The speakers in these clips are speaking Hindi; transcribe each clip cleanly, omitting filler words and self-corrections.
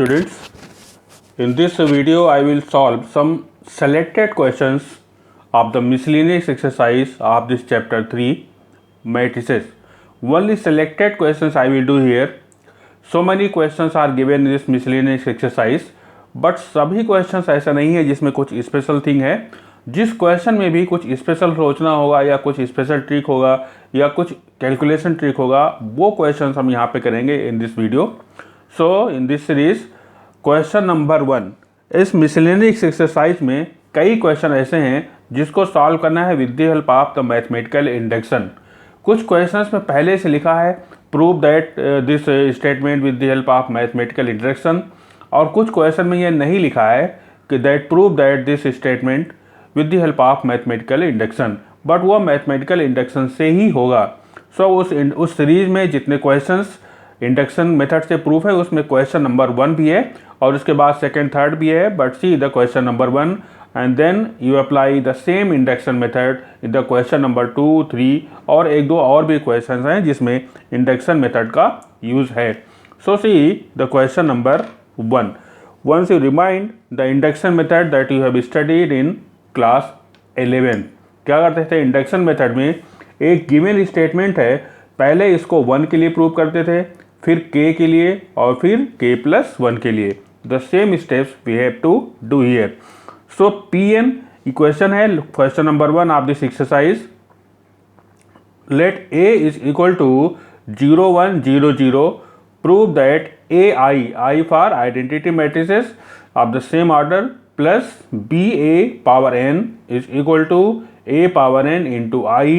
students. In this video, I will solve some selected questions of the miscellaneous exercise of this chapter 3 matrices. Only selected questions I will do here. So many questions are given in this miscellaneous exercise, but सभी questions ऐसा नहीं है जिसमें कुछ स्पेशल थिंग है. जिस क्वेश्चन में भी कुछ स्पेशल सोचना होगा या कुछ स्पेशल ट्रिक होगा या कुछ कैलकुलेशन ट्रिक होगा, वो क्वेश्चंस हम यहाँ पे करेंगे in this video. So in this series question number 1. इस मिसलेनियस एक्सरसाइज में कई क्वेश्चन ऐसे हैं जिसको सॉल्व करना है with the help of the mathematical induction. कुछ क्वेश्चंस में पहले से लिखा है prove that this statement with the help of mathematical induction, और कुछ क्वेश्चन में ये नहीं लिखा है कि that prove that this statement with the help of mathematical induction, but वो मैथमेटिकल इंडक्शन से ही होगा. सो उस सीरीज में जितने क्वेश्चंस इंडक्शन मेथड से प्रूफ है उसमें क्वेश्चन नंबर 1 भी है और उसके बाद सेकंड थर्ड भी है. But see the question number 1 and then you apply the same induction method in the question number 2, 3 और एक दो और भी क्वेश्चन हैं जिसमें इंडक्शन मेथड का यूज है. So see the question number 1. Once you remind the induction method that you have studied in class 11. क्या करते थे इंडक्शन मेथड में? एक गिवन स्टेटमेंट है, पहले इसको 1 के लिए प्रूव करते थे, फिर k के लिए और फिर k+1 के लिए. The same steps we have to do here. So Pn equation है question number 1 of this exercise. Let a is equal to 0 1 0 0. Prove that ai for identity matrices of the same order plus ba power n is equal to a power n into I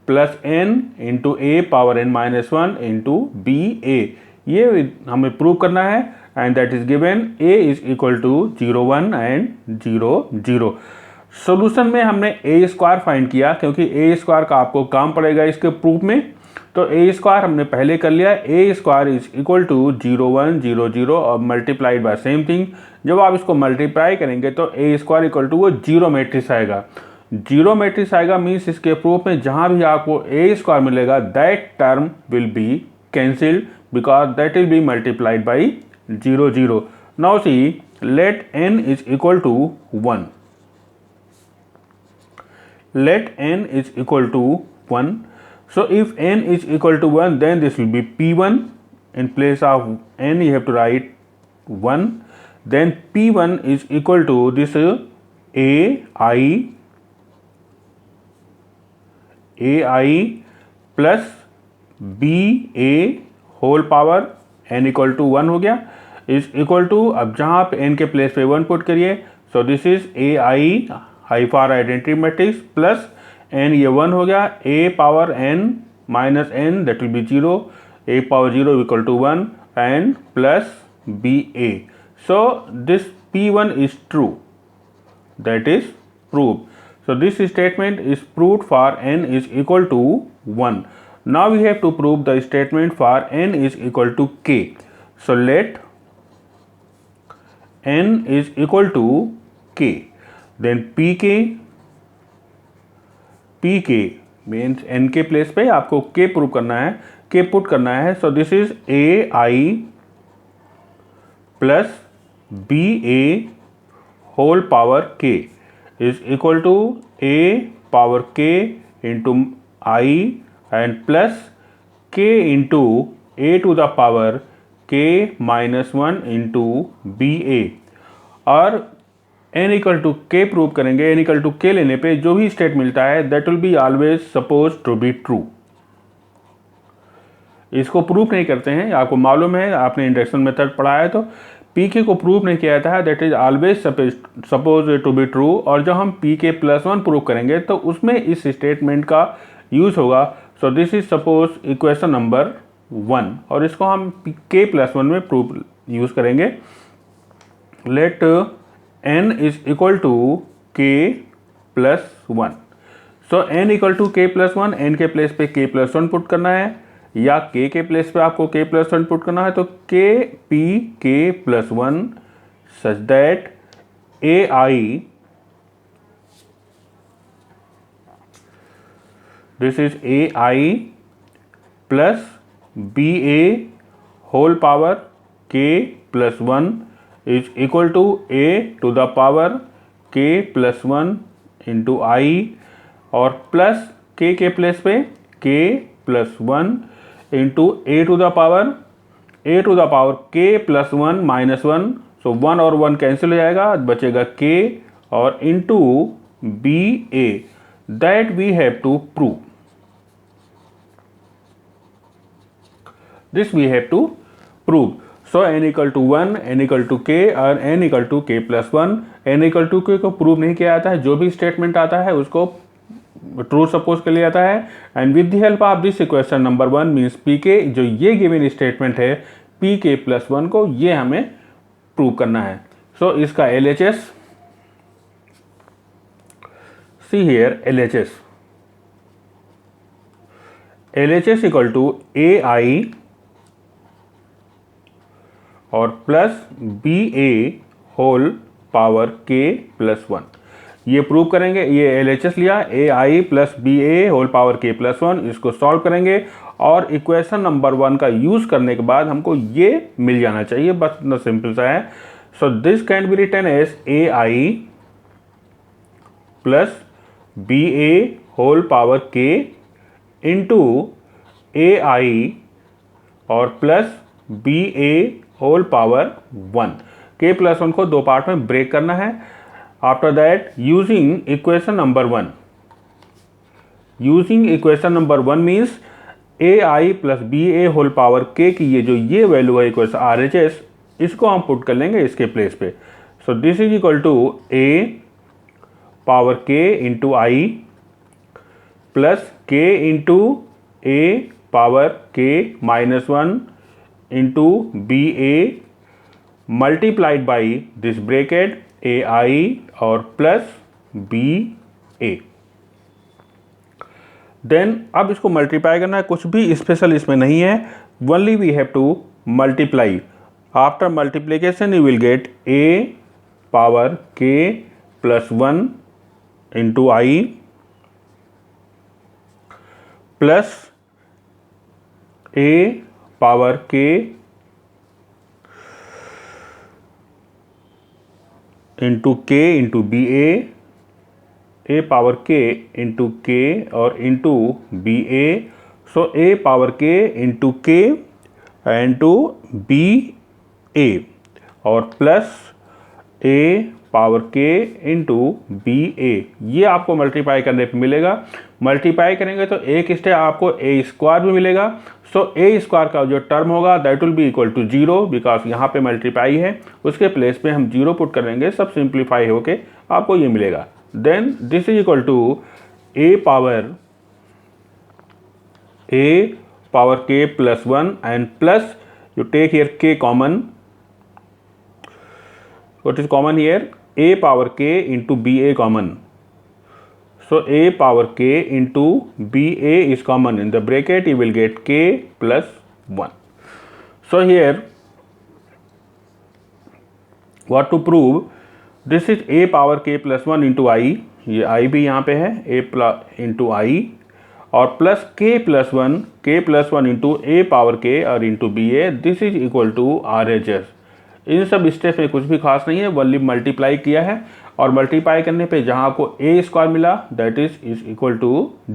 plus n into a power n minus 1 into ba. ये हमें प्रूव करना है and that is given a is equal to 0 1 एंड 0 0. सोल्यूशन में हमने a स्क्वायर फाइंड किया क्योंकि a स्क्वायर का आपको काम पड़ेगा इसके प्रूफ में. तो a स्क्वायर हमने पहले कर लिया. a square is equal to 0 1 0 0 और मल्टीप्लाइड बाय सेम थिंग. जब आप इसको मल्टीप्लाई करेंगे तो a स्क्वायर इक्वल टू वो जीरो मैट्रिक्स आएगा. जीरो मैट्रिक्स आएगा मीन्स इसके प्रूफ में जहाँ भी आपको a स्क्वायर मिलेगा that term will be cancelled because that will be multiplied by 0 0. Now see let n is equal to 1. Let n is equal to 1. So if n is equal to 1, then this will be P1. In place of n, you have to write 1. Then P1 is equal to this ai plus ba whole power n equal to 1 हो गया. is equal to, अब जहाँ पे n के प्लेस पे 1 पुट करिए. So this is ai high for identity matrix plus n, ये 1 हो गया. a power n minus n that will be 0. a power 0 equal to 1 and plus ba. So this P1 is true, that is prove. So this statement is proved for n is equal to 1. Now we have to prove the statement for n is equal to k. So let n is equal to k. Then pk means n के प्लेस पे आपको k प्रूव करना है, k पुट करना है. So this is ai plus ba whole power k is equal to a power k into I and plus k into a to the power k minus 1 into ba. और n equal to k prove करेंगे. n इक्वल टू k लेने पे जो भी स्टेट मिलता है that will be always suppose to be true. इसको प्रूव नहीं करते हैं, आपको मालूम है, आपने इंडक्शन मेथड पढ़ा है. तो pk को प्रूव नहीं किया था, that is always suppose to be true. और जब हम pk+1 प्रूव करेंगे तो उसमें इस स्टेटमेंट का यूज होगा. So this is suppose equation number 1 और इसको हम k+1 में प्रूव यूज करेंगे. Let n is equal to k+1. So n equal to k+1, n के प्लेस पे k+1 पुट करना है या k के प्लेस पे आपको k+1 पुट करना है. तो k+1 such that ai this is ai plus ba whole power k+1 is equal to a to the power k plus 1 into I और प्लस k के प्लेस पे k plus 1 into a to the power k plus 1 minus 1, so 1 और 1 कैंसिल हो जाएगा, बचेगा k और into B a that we have to prove, this we have to prove. So n equal to 1, n equal to k और n equal to k plus 1. n equal to k को प्रूव नहीं किया जाता है, जो भी स्टेटमेंट आता है उसको ट्रू सपोज कर लिया जाता है। And with the help of this equation number 1 means P के, जो ये गिवन स्टेटमेंट है पी के प्लस 1 को, ये हमें प्रूव करना है। सो इसका LHS, see here LHS equal to AI और plus B A whole power k plus 1, ये प्रूव करेंगे। ये LHS लिया, AI plus B A whole power k plus 1, इसको सॉल्व करेंगे और इक्वेशन नंबर 1 का यूज करने के बाद हमको ये मिल जाना चाहिए, बस इतना सिंपल सा है। So this can be written as AI plus B A whole power k into AI और plus B A whole power 1, k plus 1 को दो पार्ट में ब्रेक करना है। After that using equation number 1 means AI plus B A whole power k की ये वैल्यू है इक्वेशन RHS, इसको हम पुट कर लेंगे इसके प्लेस पे। So this is equal to a power k into I plus k into a power k minus 1 into B A multiplied by this bracket AI और प्लस बी ए। देन अब इसको मल्टीप्लाई करना है, कुछ भी स्पेशल इसमें नहीं है, only we have to multiply. After multiplication you will get a power k plus 1 into I plus a power k into k into B A power k into k और into B A, so a power k into k into B A और plus a power k into B A, ये आपको मल्टीप्लाई करने पे मिलेगा। मल्टीप्लाई करेंगे तो एक स्टेप आपको a स्क्वायर भी मिलेगा। सो a स्क्वायर का जो टर्म होगा that will be equal to 0, because यहाँ पे मल्टीप्लाई है, उसके प्लेस पे हम 0 पुट करेंगे, सब सिंप्लीफाई होके आपको ये मिलेगा। Then this is equal to a power k plus 1 and plus you take here k common, what is common here, a power k into B A common, so a power k into ba is common, in the bracket you will get k plus 1. So here what to prove, this is a power k plus 1 into I, ये I भी यहाँ पे है, a into I और plus k plus 1 into a power k और into ba, this is equal to RHS। इन सब स्टेप में कुछ भी खास नहीं है, ओनली मल्टीप्लाई किया है और मल्टीप्लाई करने पे जहां आपको a स्क्वायर मिला that is equal to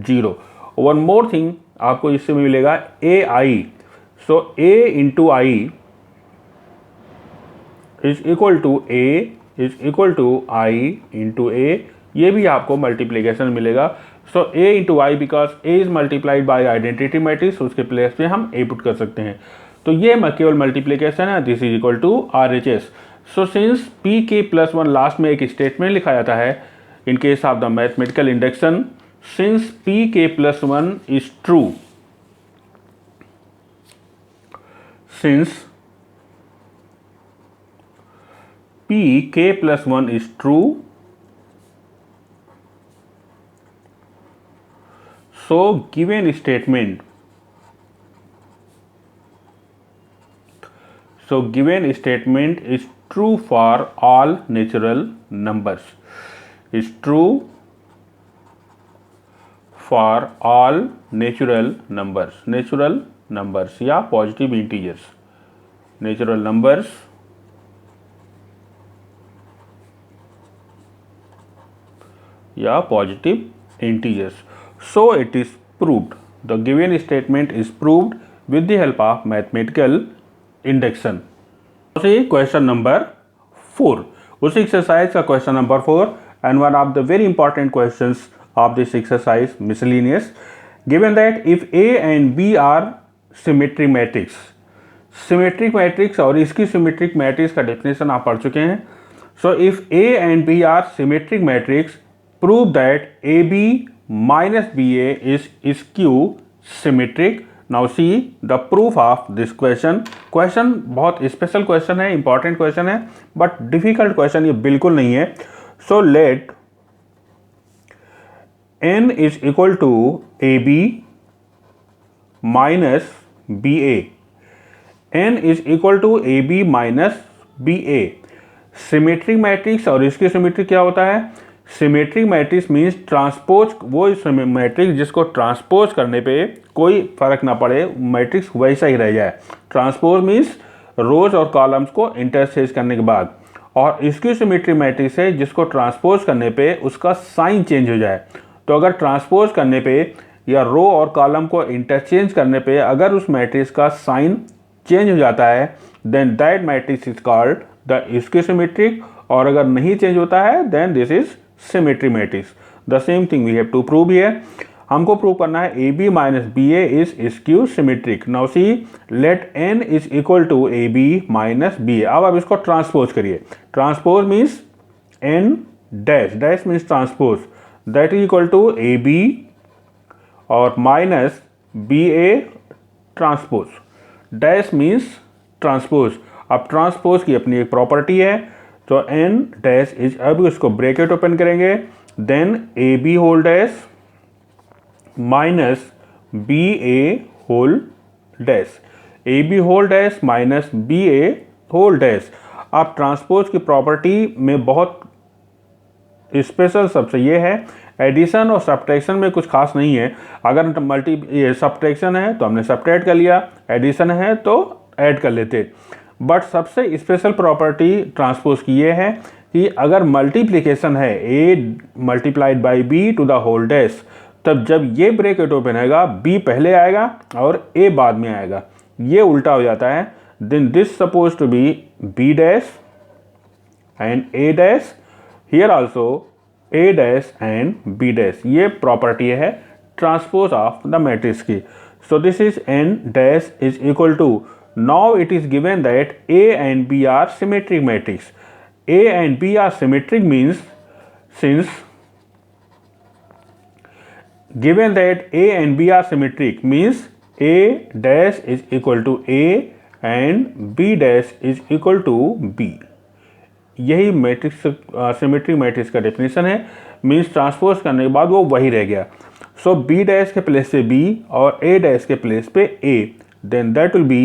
0। One more thing आपको इससे मिलेगा AI, so a into I is equal to I into a, ये भी आपको मल्टीप्लीकेशन मिलेगा। So a into I because a is multiplied by identity matrix, उसके प्लेस पे हम a पुट कर सकते हैं, तो ये केवल मल्टीप्लीकेशन है। This is equal to RHS। So since P K plus 1 last में एक स्टेटमेंट लिखा जाता है in case of the mathematical induction, since P K plus 1 is true, since P K plus 1 is true, so given statement is true for all natural numbers, is true for all natural numbers या positive integers, natural numbers या positive integers. So it is proved. The given statement is proved with the help of mathematical induction. Question number 4. उसी एक्सरसाइज का question number 4 and one of the very important questions of this exercise, miscellaneous. Given that if A and B are symmetric matrix, symmetric matrix और इसकी symmetric matrix का definition आप पढ़ चुके हैं. So if A and B are symmetric matrix, prove that AB minus BA is skew symmetric. Now see the proof of this question. Question बहुत स्पेशल क्वेश्चन है, इंपॉर्टेंट क्वेश्चन है, बट डिफिकल्ट क्वेश्चन ये बिल्कुल नहीं है. So let n is equal to AB minus BA. n is equal to AB minus BA. Symmetric matrix और इसकी सिमेट्रिक क्या होता है? सिमेट्रिक मैट्रिक्स मीन्स ट्रांसपोज, वो मैट्रिक्स जिसको ट्रांसपोज करने पे कोई फर्क ना पड़े, मैट्रिक्स वैसा ही रह जाए. ट्रांसपोज मीन्स रोज और कॉलम्स को इंटरचेंज करने के बाद. और इसकी सिमेट्रिक मैट्रिक्स है जिसको ट्रांसपोज करने पे उसका साइन चेंज हो जाए. तो अगर ट्रांसपोज करने पे या रो और कॉलम को इंटरचेंज करने पे अगर उस मैट्रिक्स का साइन चेंज हो जाता है, then that matrix is called the skew symmetric. और अगर नहीं चेंज होता है then this is symmetric matrix. The same thing we have to prove here. हमको प्रूव करना है A B minus B A is skew symmetric. Now see let N is equal to A B minus B A. अब आप इसको ट्रांसपोज करिए. Transpose means N dash, dash means transpose, that is equal to A B और minus B A transpose. Dash means transpose. अब ट्रांसपोज की अपनी एक प्रॉपर्टी है. तो एन डैश इज, अब इसको ब्रैकेट ओपन करेंगे, then A B whole dash minus B A whole dash, A B whole dash minus B A whole dash. अब ट्रांसपोज की प्रॉपर्टी में बहुत स्पेशल सबसे ये है, एडिशन और सब्ट्रैक्शन में कुछ खास नहीं है. अगर ये सब्ट्रैक्शन है तो हमने सब्ट्रैक्ट कर लिया, एडिशन है तो ऐड कर लेते. बट सबसे स्पेशल प्रॉपर्टी ट्रांसपोज की ये है कि अगर मल्टीप्लिकेशन है A multiplied by B to the whole dash, तब जब ये ब्रैकेट ओपन आएगा बी पहले आएगा और ए बाद में आएगा. ये उल्टा हो जाता है. Then this suppose to be B dash and A dash, here also A dash and B dash. ये प्रॉपर्टी है ट्रांसपोज ऑफ द मैट्रिक्स की. So this is an dash is equal to, now it is given that A and B are symmetric matrix. A and B are symmetric means, since given that A and B are symmetric means A dash is equal to A and B dash is equal to B. यही मैट्रिक्स सिमेट्रिक मैट्रिक्स का डेफिनेशन है. मीन्स ट्रांसपोज करने के बाद वो वही रह गया. सो B डैश के प्लेस पे B और A डैश के प्लेस पे A, then that will be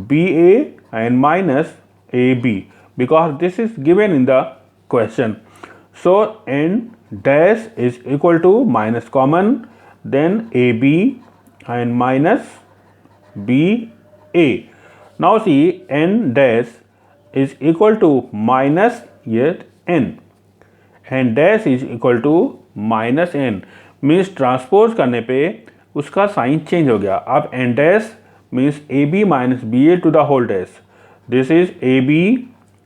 BA and minus AB because this is given in the question. So n dash is equal to minus common, then AB and minus BA. Now see n dash is equal to minus yet n, and dash is equal to minus n means transpose करने पे उसका साइन चेंज हो गया. अब n dash means AB minus BA to the whole dash. This is AB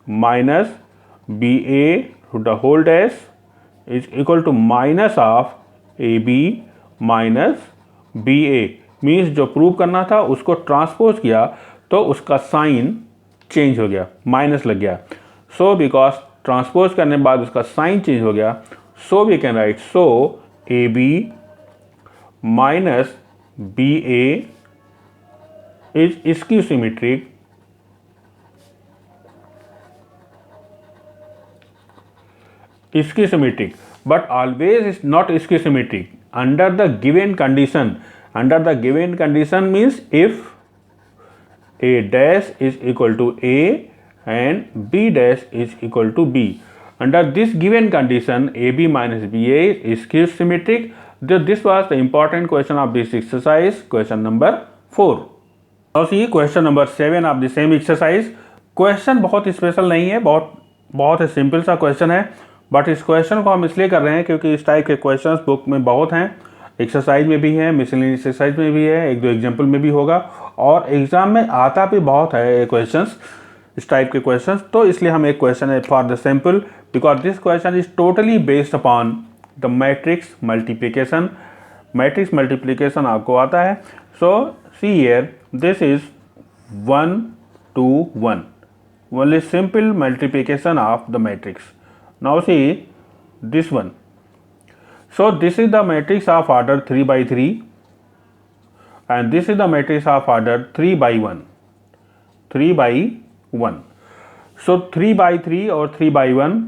minus BA to the whole dash is equal to minus of AB minus BA. Means जो प्रूव करना था उसको ट्रांसपोज किया तो उसका साइन चेंज हो गया, माइनस लग गया. सो बिकॉज ट्रांसपोज करने के बाद उसका साइन चेंज हो गया, so we can write so AB minus BA is skew symmetric but always is not skew symmetric under the given condition. Under the given condition means if A dash is equal to A and B dash is equal to B. Under this given condition AB minus BA is skew symmetric. This was the important question of this exercise, question number 4. Now see question number 7 of the same exercise. Question बहुत स्पेशल नहीं है, बहुत सिंपल सा क्वेश्चन है. बट इस क्वेश्चन को हम इसलिए कर रहे हैं क्योंकि इस टाइप के क्वेश्चंस बुक में बहुत हैं, एक्सरसाइज में भी है, मिसलेनियस एक्सरसाइज में भी है, एक दो एग्जाम्पल में भी होगा, और एग्जाम में आता भी बहुत है क्वेश्चंस, इस टाइप के क्वेश्चंस। तो इसलिए हम एक क्वेश्चन है for the sample, because this question is totally based upon the matrix multiplication. Matrix multiplication आपको आता है। So see here, this is 1 to 1, only simple multiplication of the matrix. Now see this one. So this is the matrix of order 3 by 3 and this is the matrix of order 3 by 1, 3 by 1. So 3 by 3 और 3 by 1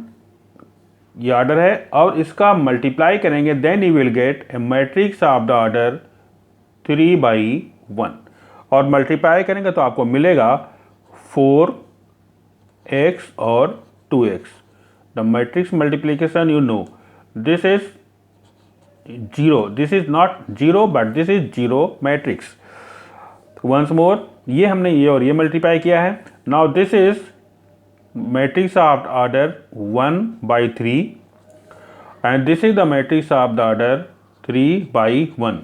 ये ऑर्डर है, और इसका मल्टीप्लाई करेंगे, then you will get a matrix of the order 3 by 1, और मल्टीप्लाई करेंगे तो आपको मिलेगा 4x और 2x. The matrix multiplication, you know, this is 0. This is not 0 but this is 0 matrix. Once more, ये हमने ये और ये मल्टीप्लाई किया है. Now this is matrix of order 1 by 3 and this is the matrix of the order 3 by 1.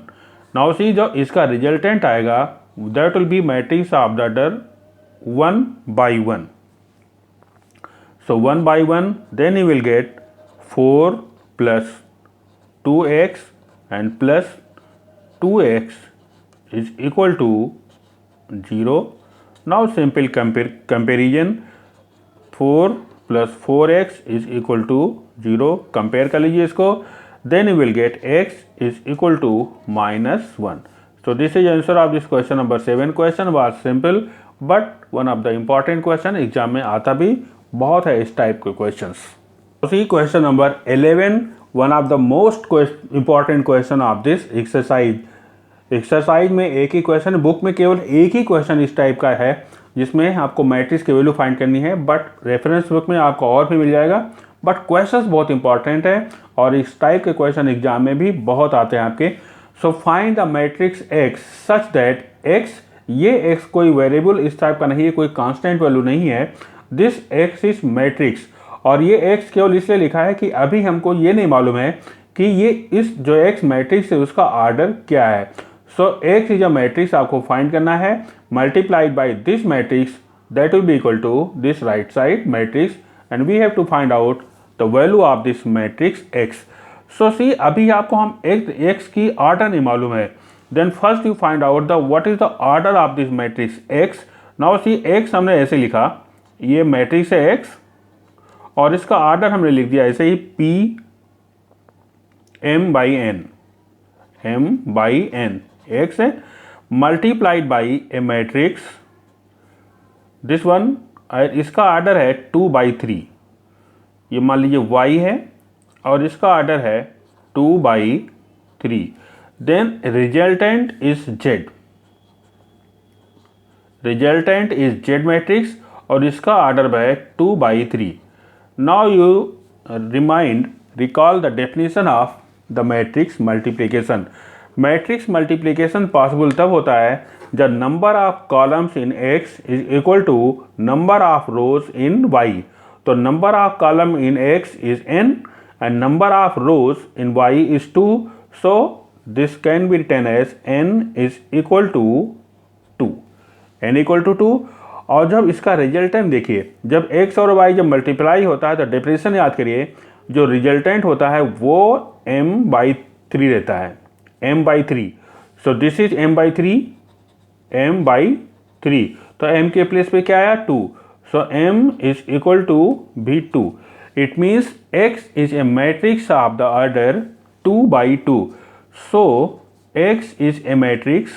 Now see, जो इसका रिजल्टेंट आएगा that will be matrix of the order 1 by 1. So 1 by 1, then you will get 4 plus 2x and plus 2x is equal to 0. Now simple comparison, 4 plus 4x is equal to 0. Compare कर लीजिए इसको, then you will get x is equal to -1. So this is answer of this question number 7. Question was simple but one of the important question, exam में आता भी बहुत है इस टाइप के क्वेश्चंस. उसी question number 11, one of the most important question of this exercise. Exercise में एक ही क्वेश्चन, बुक में केवल एक ही क्वेश्चन इस टाइप का है जिसमें आपको मैट्रिक्स की वैल्यू फाइंड करनी है, बट रेफरेंस बुक में आपको और भी मिल जाएगा. बट क्वेश्चंस बहुत इंपॉर्टेंट है और इस टाइप के क्वेश्चन एग्जाम में भी बहुत आते हैं आपके. So find the matrix x such that x, ये x कोई वेरिएबल इस टाइप का नहीं है, कोई कांस्टेंट वैल्यू नहीं है. दिस x इज मैट्रिक्स, और ये x केवल इसलिए लिखा है कि अभी हमको ये नहीं मालूम है कि ये इस जो x मैट्रिक्स है उसका ऑर्डर क्या है. So x is a matrix आपको फाइंड करना है, multiplied by this matrix, that will be equal to this right side matrix, and we have to find out the value of this matrix x. So see, अभी आपको हम x की ऑर्डर नहीं मालूम है, then first you find out the what is the order of this matrix x. Now see, x हमने ऐसे लिखा, ये मैट्रिक्स है x और इसका ऑर्डर हमने लिख दिया ऐसे ही p m by n, x है, multiplied by A matrix this one, इसका ऑर्डर है 2 by 3. ये मान लीजिए y है और इसका ऑर्डर है 2 by 3. Then resultant is z, resultant is z matrix और इसका ऑर्डर है 2 by 3. Now you recall the definition of the matrix multiplication. Matrix multiplication possible तब होता है जब number of columns in x is equal to number of rows in y. तो number of column in x is n and number of rows in y is 2. So this can be written as n is equal to 2, n equal to 2. और जब इसका रिजल्टेंट देखिए, जब x और y जब मल्टीप्लाई होता है तो डेफिनेशन याद करिए, जो रिजल्टेंट होता है वो m by 3 रहता है, m by 3. So this is m by 3, m by 3. तो m के प्लेस पे क्या आया 2. सो m इज इक्वल टू भी 2. It means x is a matrix of the order 2 by 2. So x is a matrix.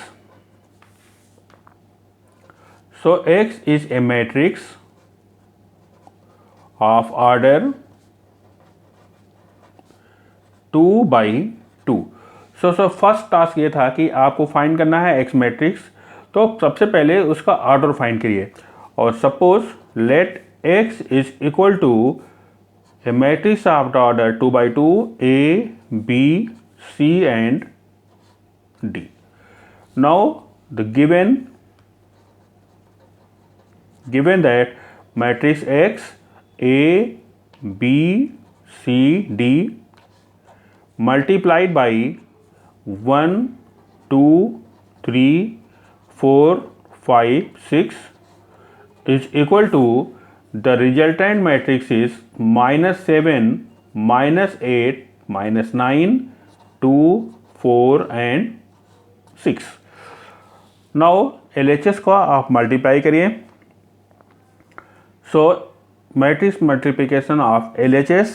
So x is a matrix of order 2 by 2. So first task ये था कि आपको फाइंड करना है x मैट्रिक्स. तो सबसे पहले उसका ऑर्डर फाइंड करिए, और suppose let x is equal to a matrix of the order 2 by 2 A, B, C and D. Now the given that matrix X, A, B, CD multiplied by 1, 2, 3, 4, 5, 6 is equal to the resultant matrix is -7, -8, -9, 2, 4 and 6. Now LHS को आप मल्टीप्लाई करिए. So matrix multiplication of LHS,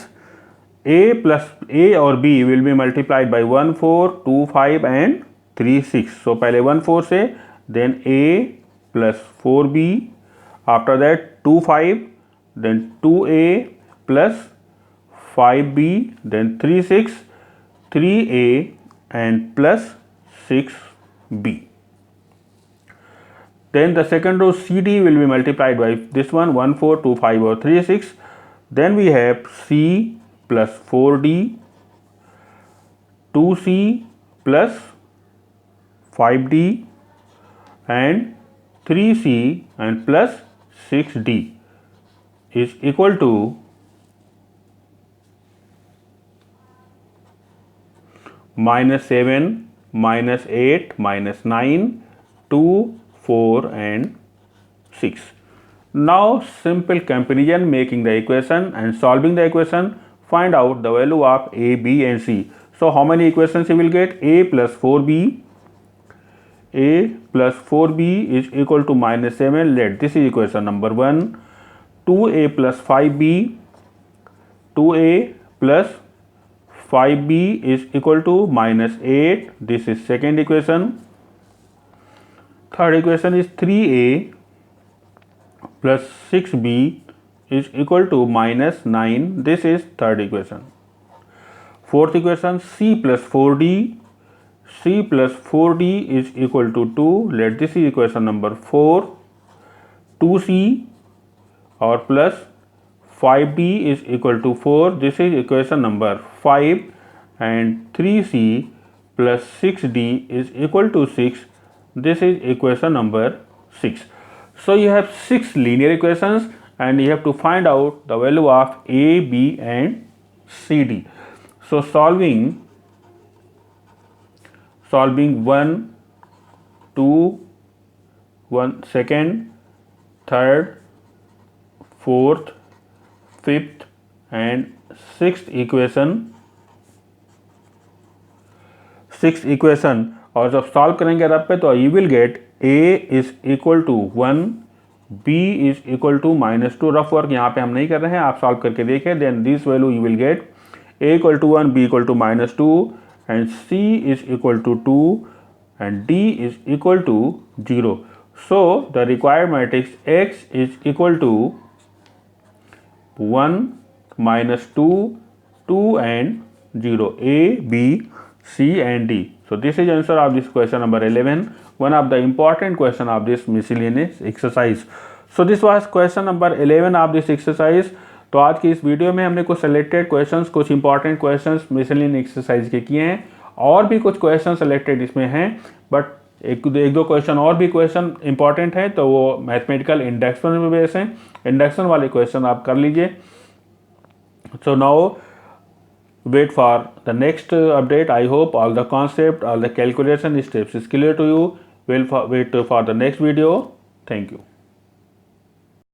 A plus A और B will be multiplied by 1, 4, 2, 5 and 3, 6. So पहले 1, 4 से, then A plus 4B, after that 2, 5, then 2A plus 5B, then 3, 6, 3A and plus 6B. Then the second row CD will be multiplied by this one 1, 4, 2, 5 or 3, 6. Then we have C plus 4D, 2C plus 5D and 3C and plus 6D is equal to -7, -8, -9, 2, 4 and 6. Now simple comparison, making the equation and solving the equation. Find out the value of A, B and C. So how many equations you will get? A plus 4B. A plus 4B is equal to -7. Let this is equation number 1. 2A plus 5B. 2A plus 5B is equal to -8. This is second equation. Third equation is 3A plus 6B is equal to -9. This is third equation. Fourth equation, C plus 4D. C plus 4D is equal to 2. Let this is equation number 4. 2C or plus 5D is equal to 4. This is equation number 5. And 3C plus 6D is equal to 6. This is equation number 6. So you have 6 linear equations and you have to find out the value of A, B and CD. So solving 1, 2, 1 second, third, fourth, fifth and sixth equation और जब सॉल्व करेंगे रब पे तो you will get A is equal to 1, B is equal to -2. Rough work यहाँ पे हम नहीं कर रहे हैं, आप सॉल्व करके देखें. Then this value you will get A equal to 1, B equal to -2 and C is equal to 2 and D is equal to 0. So the required matrix X is equal to 1, -2, 2 and 0. A, B, C and D. So this is answer of this question number 11, one of the important question of this miscellaneous exercise. So this was question number 11 of this exercise. तो आज की इस वीडियो में हमने कुछ सेलेक्टेड क्वेश्चंस, कुछ इंपॉर्टेंट क्वेश्चंस मिसलिनियस एक्सरसाइज के किए हैं. और भी कुछ क्वेश्चन सेलेक्टेड इसमें हैं, बट एक दो क्वेश्चन और भी क्वेश्चन इंपॉर्टेंट हैं, तो वो मैथमेटिकल इंडक्शन में बेस हैं. इंडक्शन वाले क्वेश्चन आप कर लीजिए. So now wait for the next update. I hope all the concept, all the calculation steps is clear to you. We'll wait for the next video. Thank you.